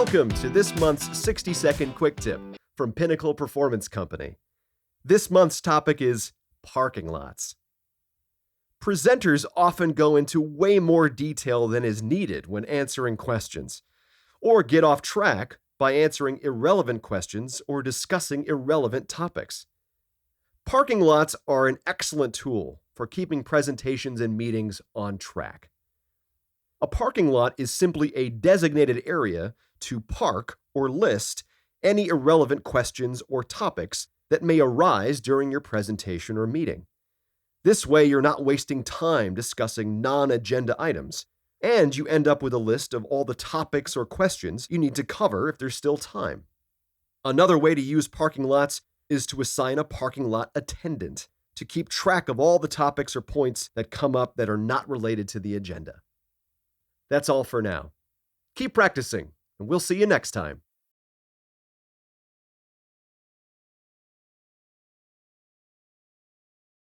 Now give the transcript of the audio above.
Welcome to this month's 60-second quick tip from Pinnacle Performance Company. This month's topic is parking lots. Presenters often go into way more detail than is needed when answering questions, or get off track by answering irrelevant questions or discussing irrelevant topics. Parking lots are an excellent tool for keeping presentations and meetings on track. A parking lot is simply a designated area to park or list any irrelevant questions or topics that may arise during your presentation or meeting. This way, you're not wasting time discussing non-agenda items, and you end up with a list of all the topics or questions you need to cover if there's still time. Another way to use parking lots is to assign a parking lot attendant to keep track of all the topics or points that come up that are not related to the agenda. That's all for now. Keep practicing, and we'll see you next time.